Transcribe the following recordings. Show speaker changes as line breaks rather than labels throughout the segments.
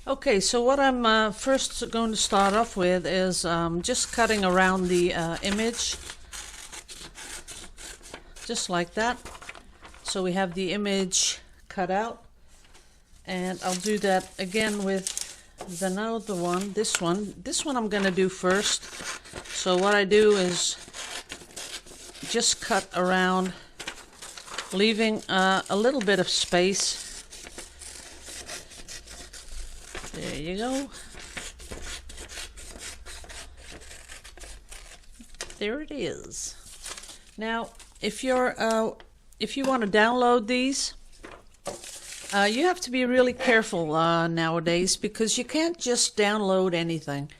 Okay, so what I'm first going to start off with is just cutting around the image, just like that. So we have the image cut out, and I'll do that again with another one, this one. This one I'm going to do first. So what I do is just cut around, leaving a little bit of space. There you go. There it is. Now, if you want to download these, you have to be really careful nowadays, because you can't just download anything.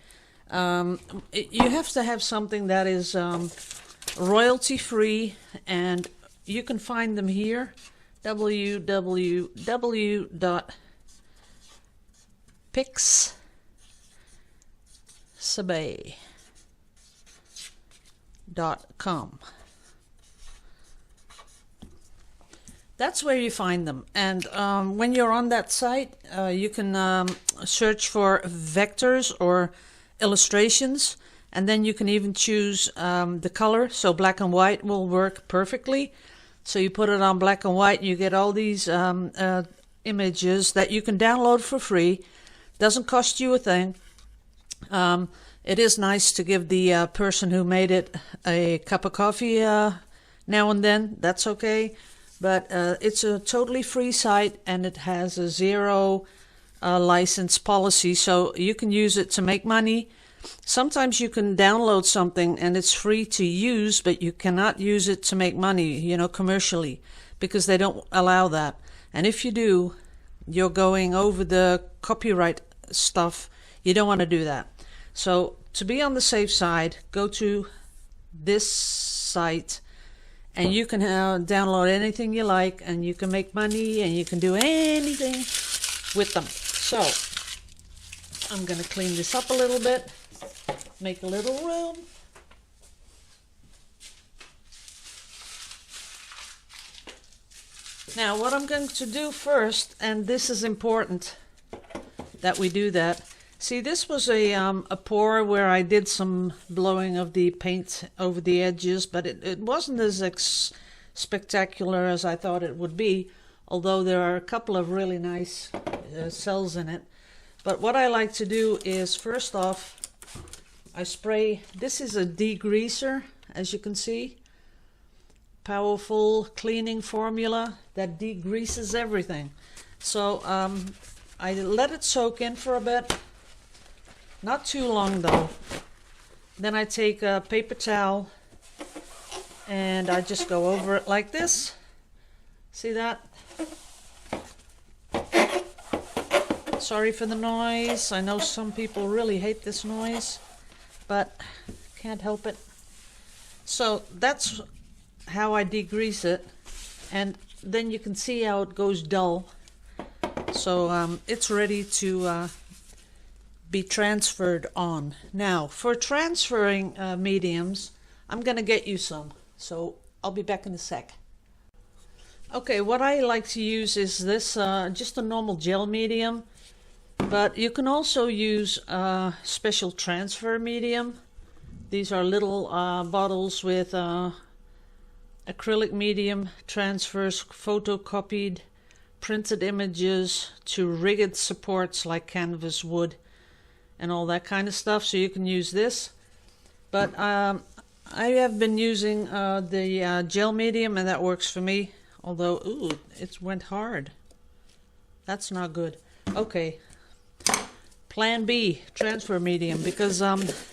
You have to have something that is royalty-free, and you can find them here. www.pixabay.com. That's where you find them. And when you're on that site, you can search for vectors or illustrations, and then you can even choose the color. So black and white will work perfectly. So you put it on black and white, and you get all these images that you can download for free. Doesn't cost you a thing. It is nice to give the person who made it a cup of coffee now and then. That's okay. But it's a totally free site, and it has a zero license policy, so you can use it to make money. Sometimes you can download something and it's free to use, but you cannot use it to make money, commercially, because they don't allow that. And if you do, you're going over the copyright stuff. You don't want to do that. So to be on the safe side, go to this site, and you can download anything you like, and you can make money, and you can do anything with them. So I'm going to clean this up a little bit, make a little room. Now what I'm going to do first, and this is important that we do that. See, this was a pour where I did some blowing of the paint over the edges, but it wasn't as spectacular as I thought it would be, although there are a couple of really nice cells in it. But what I like to do is, first off, I spray. This is a degreaser, as you can see. Powerful cleaning formula that degreases everything. So I let it soak in for a bit. Not too long though. Then I take a paper towel and I just go over it like this. See that? Sorry for the noise. I know some people really hate this noise, but can't help it. So that's how I degrease it, and then you can see how it goes dull. So it's ready to be transferred on. Now for transferring mediums, I'm gonna get you some, so I'll be back in a sec. Okay, what I like to use is this just a normal gel medium, but you can also use special transfer medium. These are little bottles with acrylic medium, transfers photocopied printed images to rigged supports like canvas, wood, and all that kind of stuff. So you can use this, but I have been using the gel medium, and that works for me, although ooh, it went hard. That's not good. Okay, plan B, transfer medium, because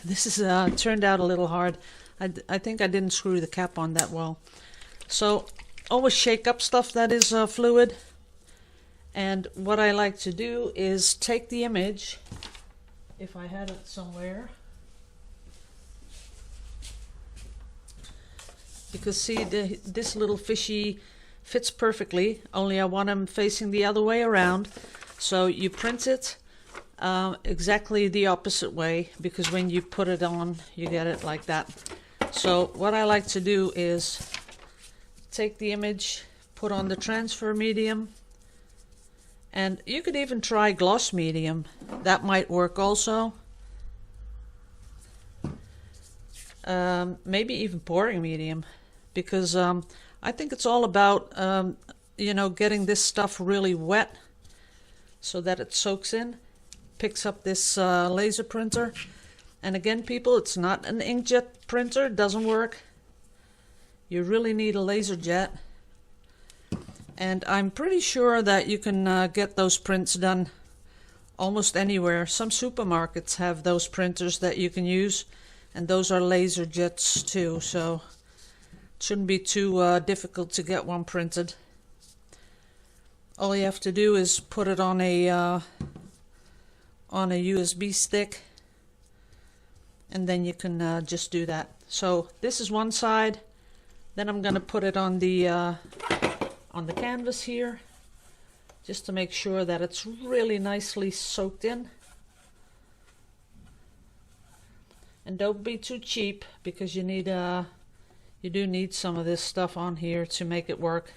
this is turned out a little hard. I think I didn't screw the cap on that well. So always shake up stuff that is fluid. And what I like to do is take the image, if I had it somewhere, because see, this little fishy fits perfectly, only I want them facing the other way around. So you print it exactly the opposite way, because when you put it on, you get it like that. So what I like to do is take the image, put on the transfer medium, And you could even try gloss medium. That might work also. Maybe even pouring medium, because I think it's all about you know, getting this stuff really wet so that it soaks in, picks up this laser printer. And again, people, it's not an inkjet printer, it doesn't work. You really need a laser jet. And I'm pretty sure that you can get those prints done almost anywhere. Some supermarkets have those printers that you can use, and those are laser jets too, so it shouldn't be too difficult to get one printed. All you have to do is put it on a USB stick, and then you can just do that. So this is one side. Then I'm going to put it on the canvas here, just to make sure that it's really nicely soaked in. And don't be too cheap, because you do need some of this stuff on here to make it work.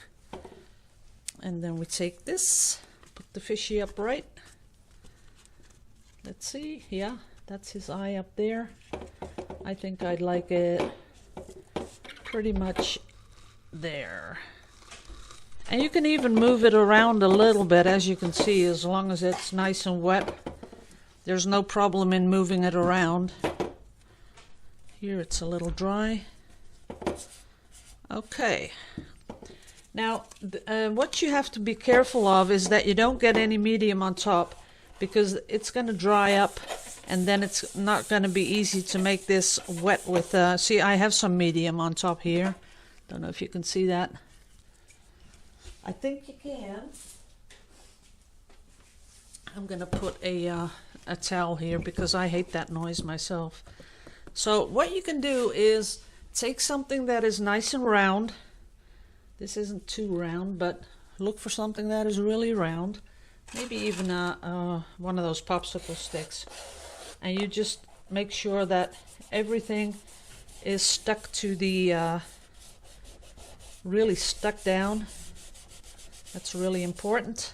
And then we take this, put the fishy up right. Let's see, yeah, that's his eye up there. I think I'd like it pretty much there. And you can even move it around a little bit, as you can see, as long as it's nice and wet. There's no problem in moving it around. Here it's a little dry. Okay. Now, what you have to be careful of is that you don't get any medium on top, because it's going to dry up, and then it's not going to be easy to make this wet with... see, I have some medium on top here. Don't know if you can see that. I think you can. I'm going to put a towel here, because I hate that noise myself. So what you can do is take something that is nice and round. This isn't too round, but look for something that is really round. Maybe even one of those popsicle sticks. And you just make sure that everything is stuck to the, really stuck down. That's really important.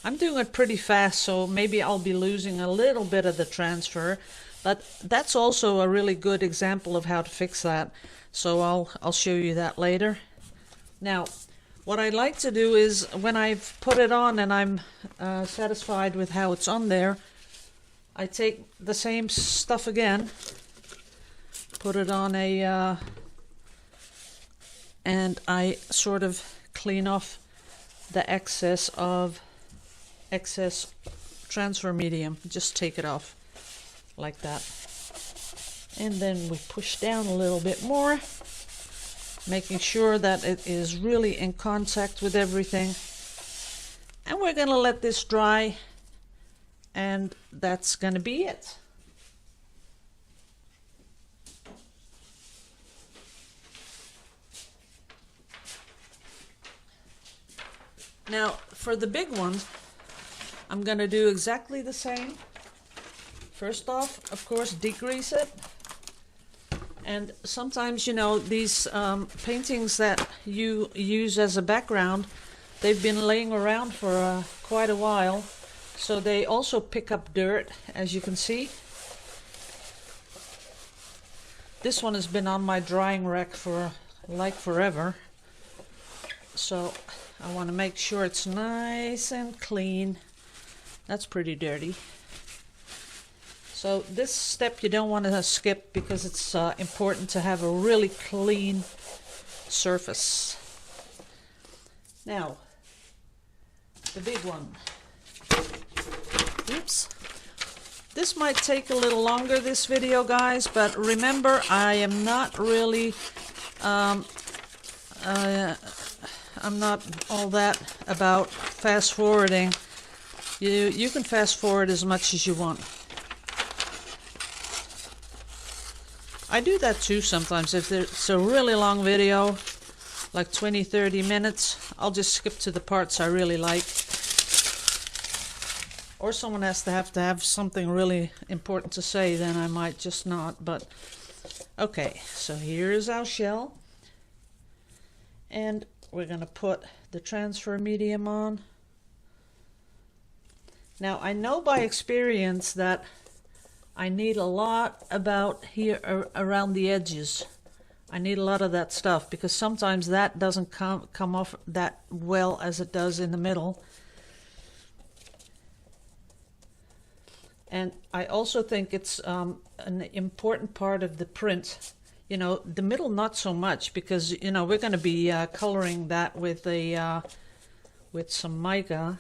I'm doing it pretty fast, so maybe I'll be losing a little bit of the transfer, but that's also a really good example of how to fix that. So I'll show you that later. Now, what I like to do is, when I've put it on and I'm satisfied with how it's on there, I take the same stuff again, put it on a, and I sort of clean off the excess transfer medium. Just take it off like that. And then we push down a little bit more, making sure that it is really in contact with everything. And we're going to let this dry, and that's going to be it. Now, for the big one, I'm going to do exactly the same. First off, of course, degrease it. And sometimes, you know, these paintings that you use as a background, they've been laying around for quite a while. So they also pick up dirt, as you can see. This one has been on my drying rack for like forever. So I want to make sure it's nice and clean. That's pretty dirty. So this step you don't want to skip, because it's important to have a really clean surface. Now, the big one. Oops. This might take a little longer, this video, guys, but remember, I am not really, I'm not all that about fast forwarding. You can fast forward as much as you want. I do that too sometimes. If it's a really long video, like 20-30 minutes, I'll just skip to the parts I really like. Or someone has to have something really important to say, then I might just not. But okay, so here's our shell. And we're going to put the transfer medium on. Now I know by experience that I need a lot about here around the edges. I need a lot of that stuff because sometimes that doesn't come off that well as it does in the middle. And I also think it's an important part of the print. You know, the middle not so much because, you know, we're going to be coloring that with a with some mica.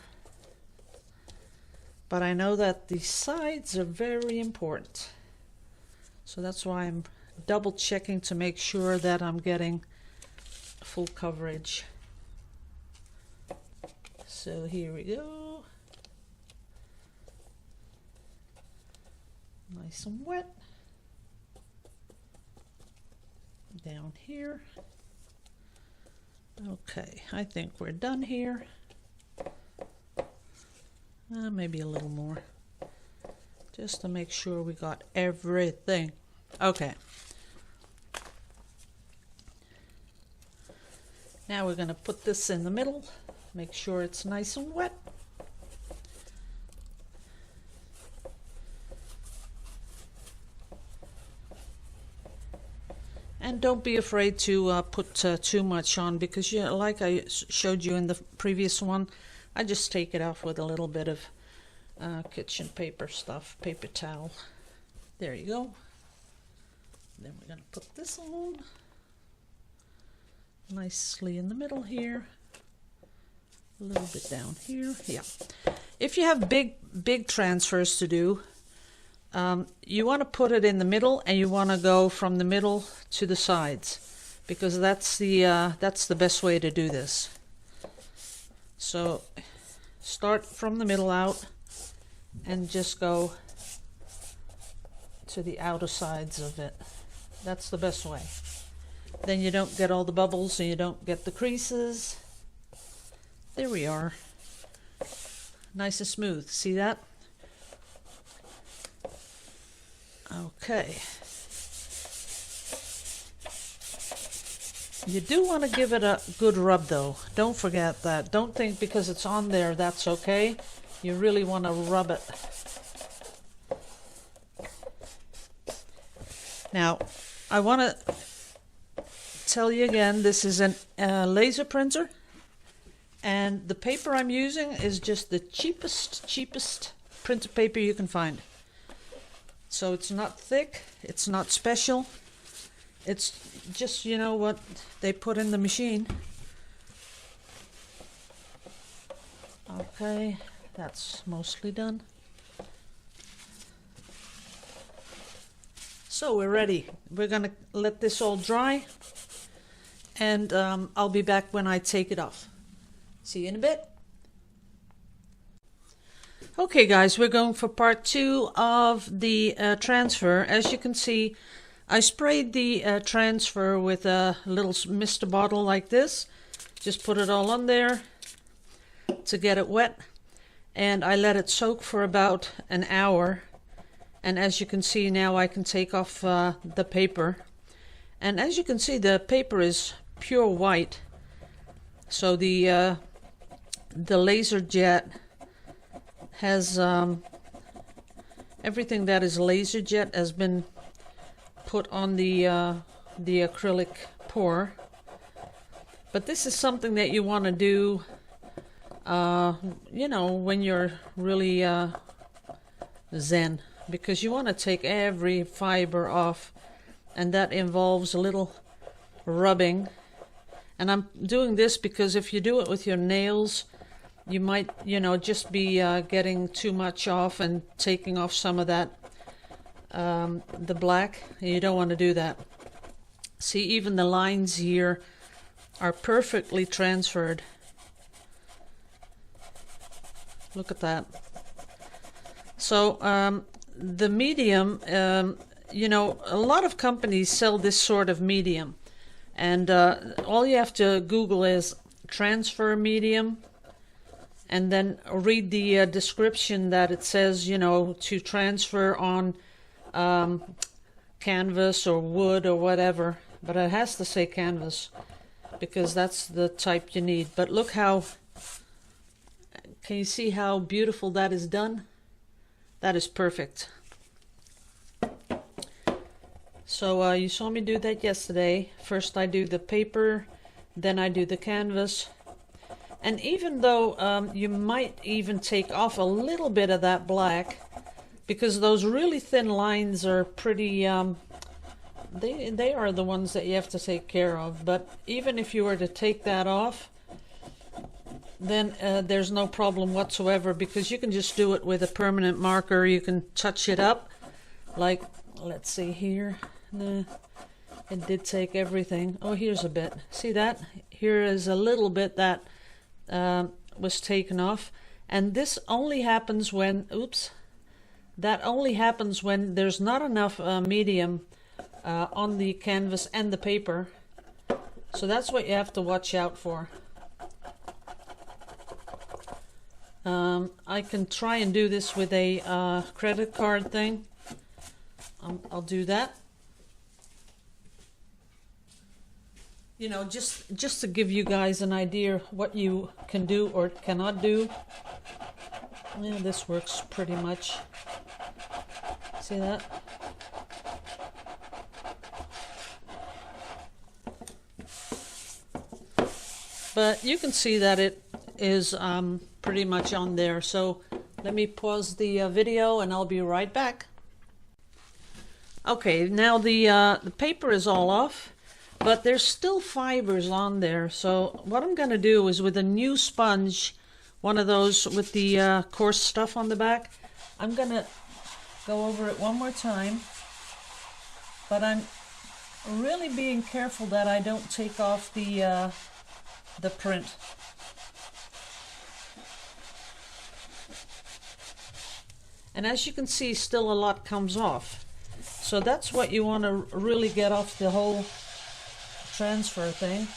But I know that the sides are very important. So that's why I'm double checking to make sure that I'm getting full coverage. So here we go. Nice and wet. Down here. Okay, I think we're done here. Maybe a little more, just to make sure we got everything. Okay. Now we're going to put this in the middle, make sure it's nice and wet. And don't be afraid to put too much on because, you know, like I showed you in the previous one, I just take it off with a little bit of kitchen paper stuff, paper towel. There you go. Then we're going to put this on nicely in the middle here. A little bit down here. Yeah. If you have big transfers to do, you want to put it in the middle and you want to go from the middle to the sides because that's the best way to do this. So start from the middle out and just go to the outer sides of it. That's the best way. Then you don't get all the bubbles and you don't get the creases. There we are. Nice and smooth. See that? Okay. You do want to give it a good rub though. Don't forget that. Don't think because it's on there that's okay. You really want to rub it. Now, I want to tell you again, this is a laser printer. And the paper I'm using is just the cheapest printer paper you can find. So it's not thick, it's not special. It's just, you know, what they put in the machine. Okay, that's mostly done. So we're ready. We're going to let this all dry. And I'll be back when I take it off. See you in a bit. Okay guys, we're going for part 2 of the transfer. As you can see, I sprayed the transfer with a little mister bottle like this. Just put it all on there to get it wet. And I let it soak for about an hour. And as you can see now, I can take off the paper. And as you can see, the paper is pure white. So the laser jet has everything that is laser jet has been put on the acrylic pour. But this is something that you want to do, you know, when you're really zen, because you want to take every fiber off, and that involves a little rubbing. And I'm doing this because if you do it with your nails, you might, you know, just be getting too much off and taking off some of that, the black. You don't want to do that. See, even the lines here are perfectly transferred. Look at that. So the medium, you know, a lot of companies sell this sort of medium. And all you have to Google is transfer medium, and then read the description that it says, you know, to transfer on canvas or wood or whatever. But it has to say canvas because that's the type you need. But look how Can you see how beautiful that is done? That is perfect. So you saw me do that yesterday. First I do the paper, then I do the canvas. And even though you might even take off a little bit of that black, because those really thin lines are pretty, they are the ones that you have to take care of. But even if you were to take that off, then there's no problem whatsoever, because you can just do it with a permanent marker. You can touch it up, like, let's see here. Nah, it did take everything. Oh, here's a bit. See that? Here is a little bit that was taken off. And this only happens when, oops, that only happens when there's not enough medium on the canvas and the paper. So that's what you have to watch out for. I can try and do this with a credit card thing. I'll do that. You know, just to give you guys an idea what you can do or cannot do. Yeah, this works pretty much. See that? But you can see that it is pretty much on there. So let me pause the video and I'll be right back. Okay, now the paper is all off. But there's still fibers on there. So what I'm going to do is, with a new sponge, one of those with the coarse stuff on the back, I'm going to go over it one more time. But I'm really being careful that I don't take off the print. And as you can see, still a lot comes off. So that's what you want to really get off the whole transfer thing.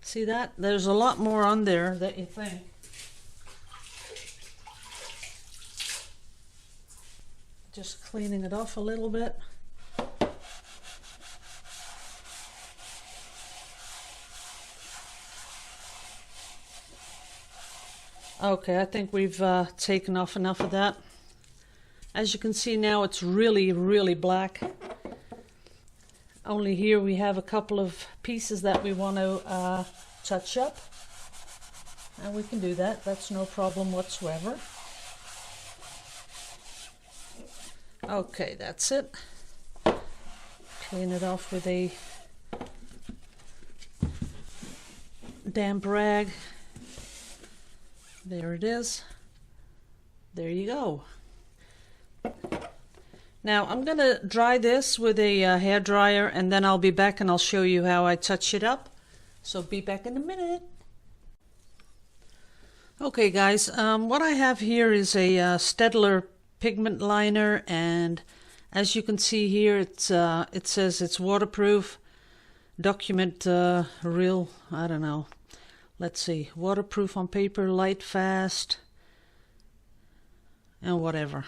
See that? There's a lot more on there that you think. Just cleaning it off a little bit. Okay, I think we've taken off enough of that. As you can see now, it's really, really black. Only here we have a couple of pieces that we want to touch up. And we can do that. That's no problem whatsoever. Okay, that's it. Clean it off with a damp rag. There it is. There you go. Now I'm going to dry this with a hair dryer, and then I'll be back and I'll show you how I touch it up. So be back in a minute. Okay guys, what I have here is a Staedtler pigment liner, and as you can see here, it says it's waterproof. Document real, I don't know. Let's see, waterproof on paper, light fast, and whatever.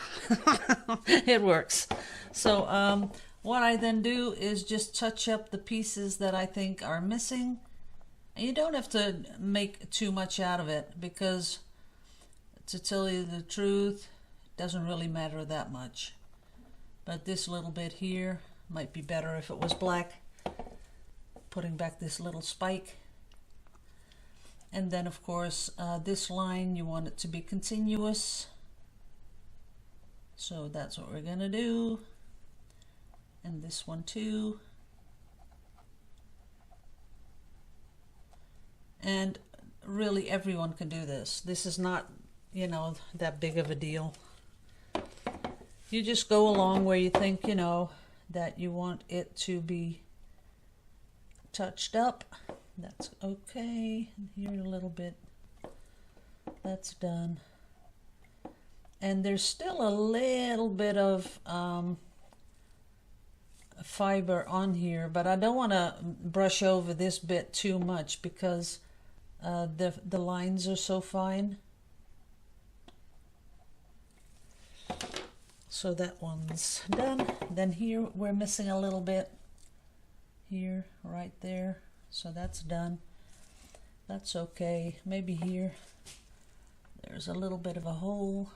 It works. So what I then do is just touch up the pieces that I think are missing. And you don't have to make too much out of it, because to tell you the truth, it doesn't really matter that much. But this little bit here might be better if it was black. Putting back this little spike. And then of course this line, you want it to be continuous. So that's what we're gonna do. And this one too. And really everyone can do this. This is not, you know, that big of a deal. You just go along where you think, you know, that you want it to be touched up. That's okay. Here a little bit. That's done. And there's still a little bit of fiber on here, but I don't want to brush over this bit too much, because the lines are so fine. So that one's done. Then here we're missing a little bit. here, right there. So that's done. That's okay. Maybe here, there's a little bit of a hole.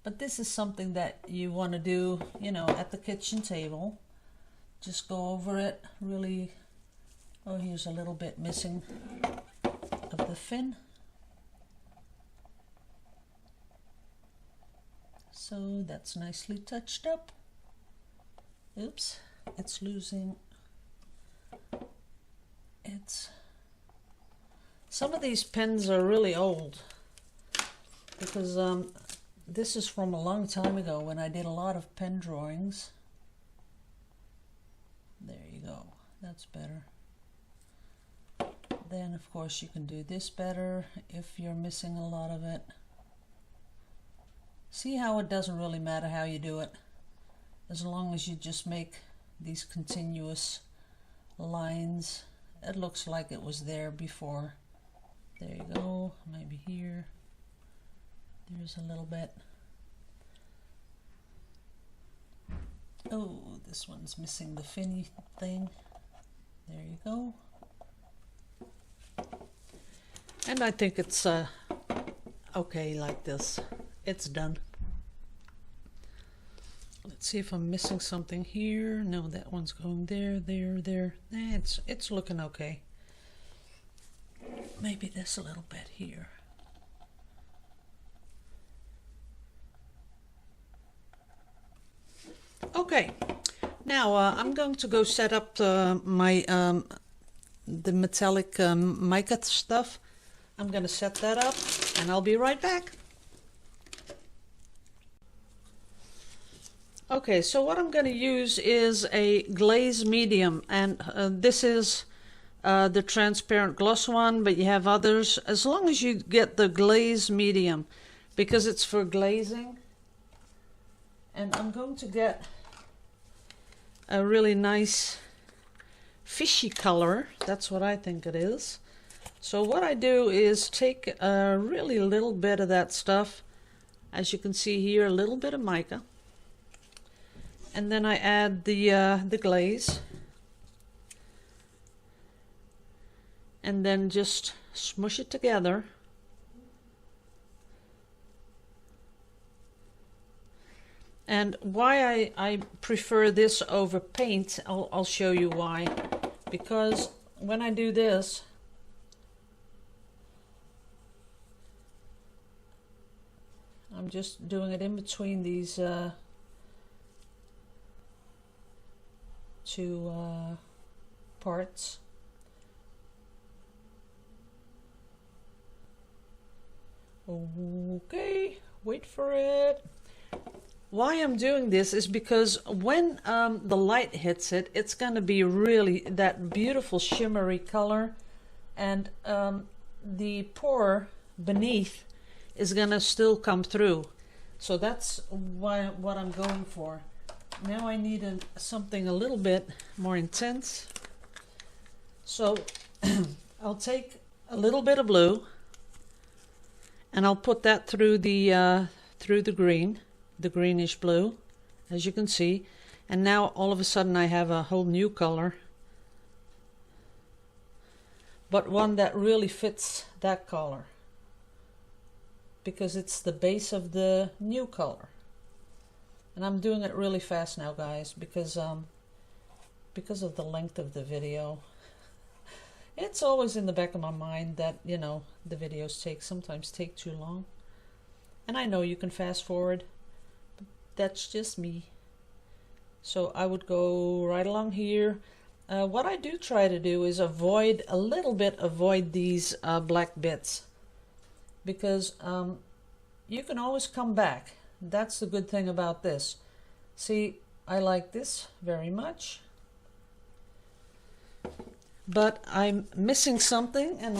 But this is something that you want to do, you know, at the kitchen table. Just go over it really. Oh, here's a little bit missing of the fin. So that's nicely touched up. Oops, it's losing. Some of these pens are really old because this is from a long time ago when I did a lot of pen drawings. There you go, that's better. Then of course you can do this better if you're missing a lot of it. See how it doesn't really matter how you do it, as long as you just make these continuous lines. It looks like it was there before. There you go, maybe here. There's a little bit. Oh, this one's missing the finny thing. There you go. And I think it's okay like this. It's done. Let's see if I'm missing something here. No, that one's going there, there, there. It's looking okay. Maybe this a little bit here. Okay, now I'm going to go set up the metallic mica stuff. I'm going to set that up and I'll be right back. Okay, so what I'm going to use is a glaze medium, and this is the transparent gloss one, but you have others. As long as you get the glaze medium, because it's for glazing. And I'm going to get a really nice fishy color. That's what I think it is. So what I do is take a really little bit of that stuff. As you can see here, a little bit of mica. And then I add the glaze. And then just smush it together. And why I prefer this over paint, I'll show you why. Because when I do this, I'm just doing it in between these two parts. Okay, wait for it. Why I'm doing this is because when the light hits it, it's going to be really that beautiful shimmery color, and the pour beneath is going to still come through. So that's what I'm going for. Now I need something a little bit more intense. So I'll take a little bit of blue and I'll put that through the green. The greenish blue, as you can see, and now all of a sudden I have a whole new color, but one that really fits that color because it's the base of the new color. And I'm doing it really fast now, guys, because of the length of the video. It's always in the back of my mind that, you know, the videos sometimes take too long, and I know you can fast forward. That's just me. So I would go right along here. What I do try to do is avoid these black bits, because you can always come back. That's the good thing about this. See, I like this very much, but I'm missing something, and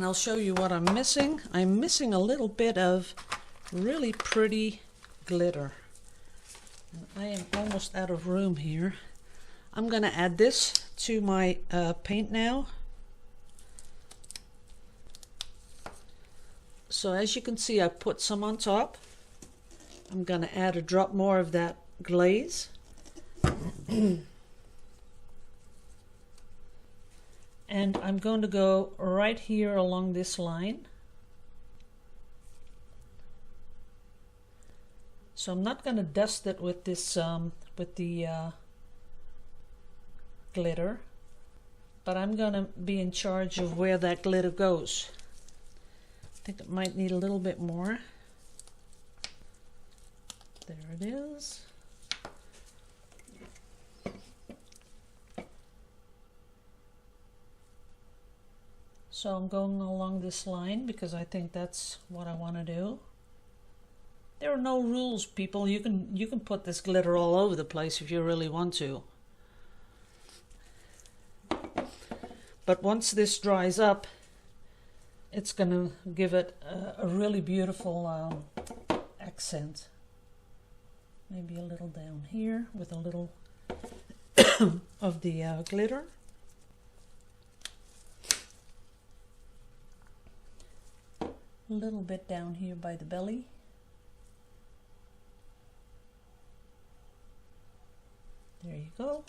I'll show you what I'm missing. I'm missing a little bit of really pretty glitter. And I am almost out of room here. I'm going to add this to my paint now. So as you can see, I put some on top. I'm going to add a drop more of that glaze. And I'm going to go right here along this line. So I'm not going to dust it with this with the glitter, but I'm going to be in charge of where that glitter goes. I think it might need a little bit more. There it is. So I'm going along this line because I think that's what I want to do. There are no rules, people. You can put this glitter all over the place if you really want to. But once this dries up, it's going to give it a really beautiful accent. Maybe a little down here with a little of the glitter. A little bit down here by the belly. There you go.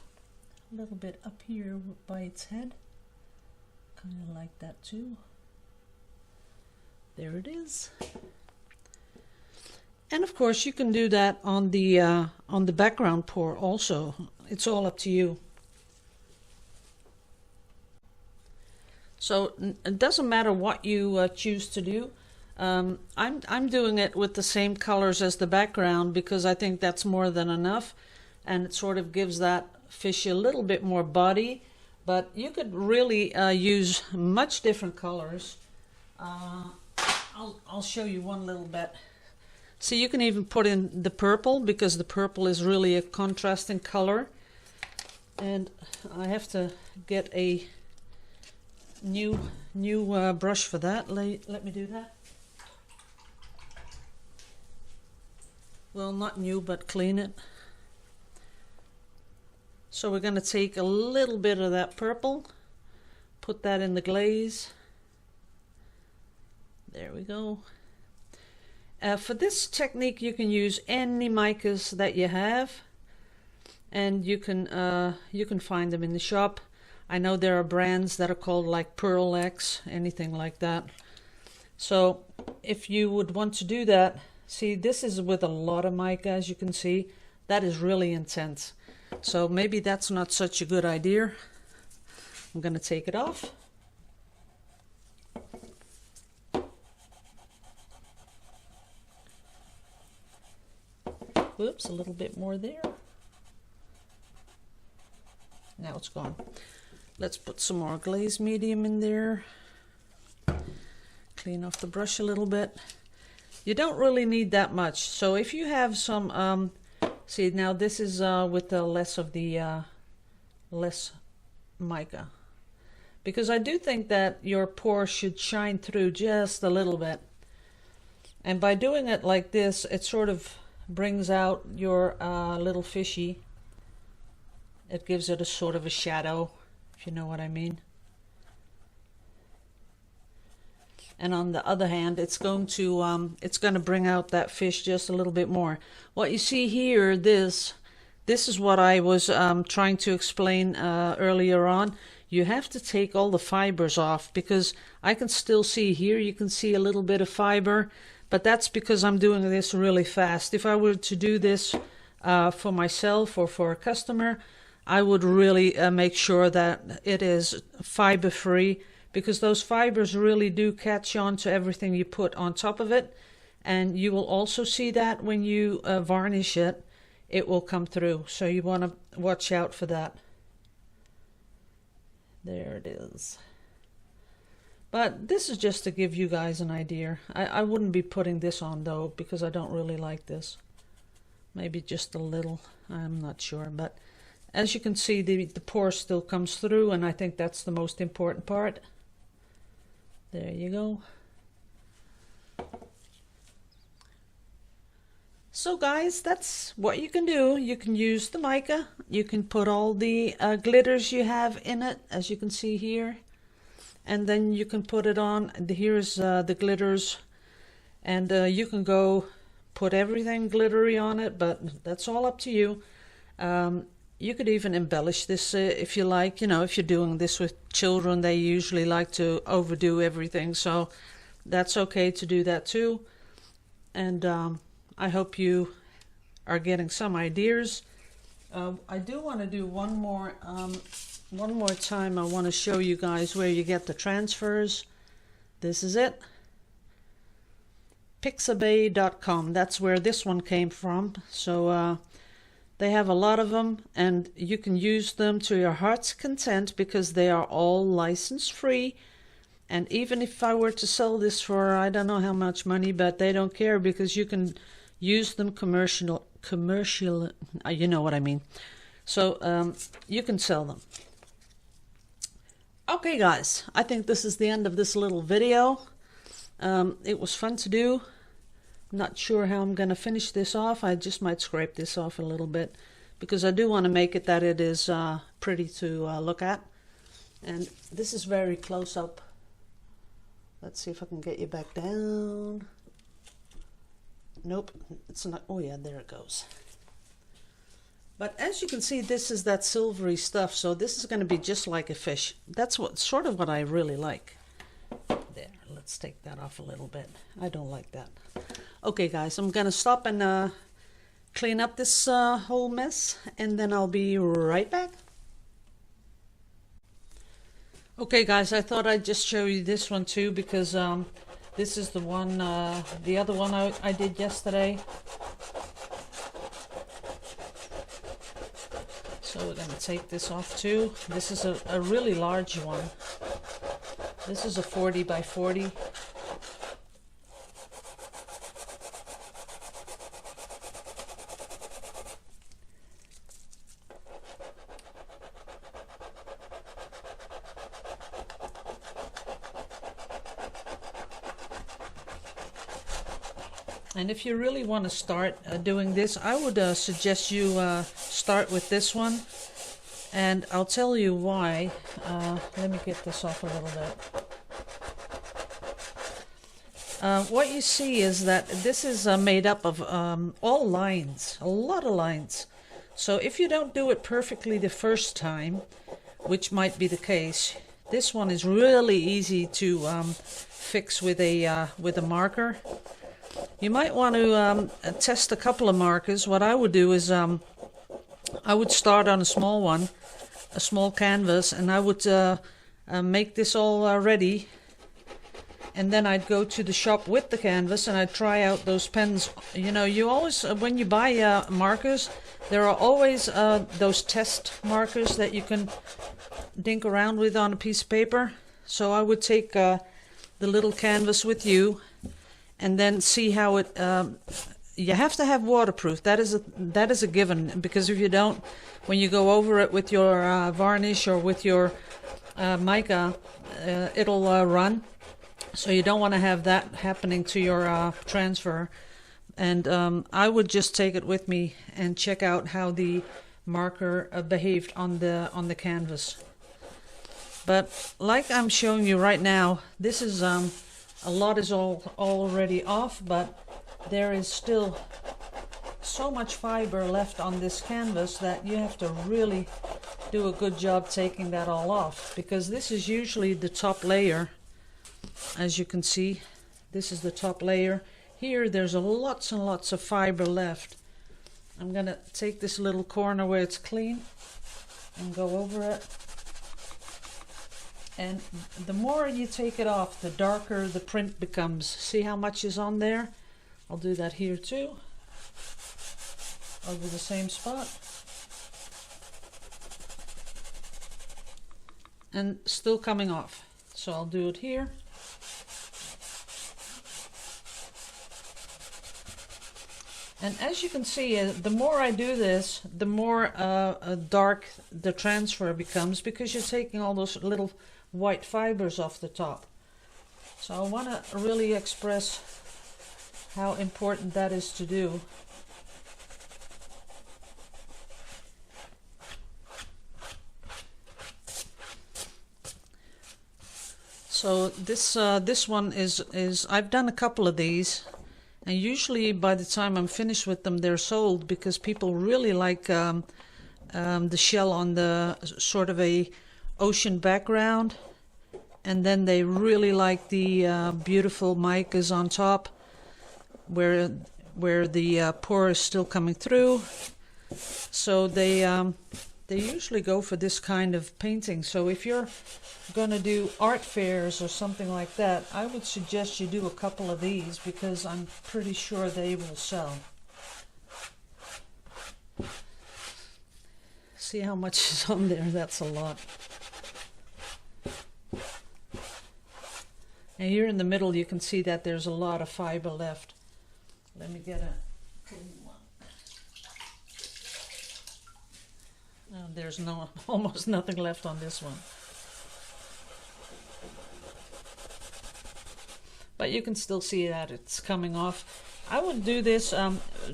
A little bit up here by its head. Kind of like that too. There it is. And of course you can do that on the background pour also. It's all up to you. So it doesn't matter what you choose to do. I'm doing it with the same colors as the background because I think that's more than enough, and it sort of gives that fish a little bit more body. But you could really use much different colors. I'll show you one little bit. So you can even put in the purple because the purple is really a contrasting color. And I have to get a new brush for that. Let me do that. Well, not new, but clean it. So we're going to take a little bit of that purple, put that in the glaze. There we go. For this technique you can use any micas that you have, and you can find them in the shop. I know there are brands that are called like Pearl X, anything like that. So if you would want to do that, see, this is with a lot of mica, as you can see. That is really intense. So maybe that's not such a good idea. I'm going to take it off. Whoops, a little bit more there. Now it's gone. Let's put some more glaze medium in there. Clean off the brush a little bit. You don't really need that much. So if you have some, see, now this is with the less of the less mica, because I do think that your pour should shine through just a little bit. And by doing it like this, it sort of brings out your little fishy. It gives it a sort of a shadow, if you know what I mean. And on the other hand, it's going to bring out that fish just a little bit more. What you see here, this is what I was trying to explain earlier on. You have to take all the fibers off, because I can still see here, you can see a little bit of fiber, but that's because I'm doing this really fast. If I were to do this for myself or for a customer, I would really make sure that it is fiber free, because those fibers really do catch on to everything you put on top of it. And you will also see that when you varnish it, it will come through. So you want to watch out for that. There it is. But this is just to give you guys an idea. I wouldn't be putting this on though, because I don't really like this. Maybe just a little, I'm not sure. But as you can see, the pour still comes through, and I think that's the most important part. There you go. So guys, that's what you can do. You can use the mica. You can put all the glitters you have in it, as you can see here. And then you can put it on. Here's the glitters. And you can go put everything glittery on it, but that's all up to you. You could even embellish this if you like. You know, if you're doing this with children, they usually like to overdo everything, so that's okay to do that too. And I hope you are getting some ideas. I do want to do one more time. I want to show you guys where you get the transfers. This is it. Pixabay.com. That's where this one came from. So they have a lot of them, and you can use them to your heart's content because they are all license free. And even if I were to sell this for I don't know how much money, but they don't care because you can use them commercial, you know what I mean. So you can sell them. Okay guys, I think this is the end of this little video. It was fun to do. Not sure how I'm going to finish this off. I just might scrape this off a little bit because I do want to make it that it is pretty to look at. And this is very close up. Let's see if I can get you back down. Nope, it's not. Oh yeah, there it goes. But as you can see, this is that silvery stuff, so this is going to be just like a fish. That's sort of what I really like. There, let's take that off a little bit. I don't like that. Okay guys, I'm going to stop and clean up this whole mess, and then I'll be right back. Okay guys, I thought I'd just show you this one too, because this is the one, the other one I did yesterday. So we're going to take this off too. This is a really large one. This is a 40 by 40. And if you really want to start doing this, I would suggest you start with this one, and I'll tell you why. Let me get this off a little bit. What you see is that this is made up of all lines, a lot of lines. So if you don't do it perfectly the first time, which might be the case, this one is really easy to fix with a marker. You might want to test a couple of markers. What I would do is I would start on a small one, a small canvas, and I would make this all ready, and then I'd go to the shop with the canvas and I'd try out those pens. You know, you always, when you buy markers, there are always those test markers that you can dink around with on a piece of paper. So I would take the little canvas with you, and then see how it. You have to have waterproof. That is a given, because if you don't, when you go over it with your varnish or with your mica, it'll run. So you don't want to have that happening to your transfer. And I would just take it with me and check out how the marker behaved on the canvas. But like I'm showing you right now, this is a lot is already off, but there is still so much fiber left on this canvas that you have to really do a good job taking that all off, because this is usually the top layer. As you can see, this is the top layer. Here there's lots and lots of fiber left. I'm gonna take this little corner where it's clean and go over it. And the more you take it off, the darker the print becomes. See how much is on there? I'll do that here too, over the same spot. And still coming off. So I'll do it here. And as you can see, the more I do this, the more dark the transfer becomes, because you're taking all those little white fibers off the top. So I want to really express how important that is to do. So this one is I've done a couple of these, And usually by the time I'm finished with them, they're sold, because people really like the shell on the sort of a ocean background. And then they really like the beautiful micas on top, where the pore is still coming through. So they usually go for this kind of painting. So if you're going to do art fairs or something like that, I would suggest you do a couple of these, because I'm pretty sure they will sell. See how much is on there? That's a lot. And here in the middle you can see that there's a lot of fiber left. Let me get a clean one. There's almost nothing left on this one. But you can still see that it's coming off. I would do this,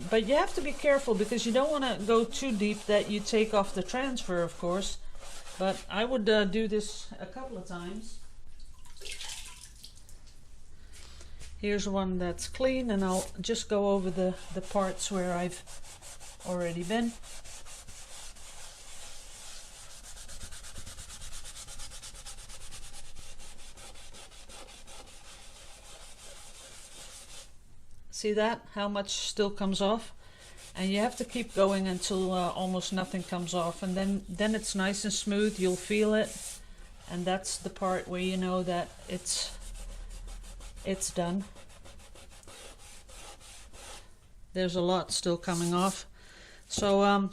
but you have to be careful, because you don't want to go too deep that you take off the transfer, of course. But I would do this a couple of times. Here's one that's clean, and I'll just go over the parts where I've already been. See that? How much still comes off? And you have to keep going until almost nothing comes off, and then it's nice and smooth. You'll feel it, and that's the part where you know that it's done. There's a lot still coming off. So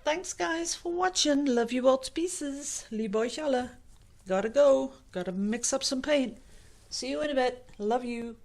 thanks guys for watching. Love you all to pieces. Liebe euch alle. Gotta go. Gotta mix up some paint. See you in a bit. Love you.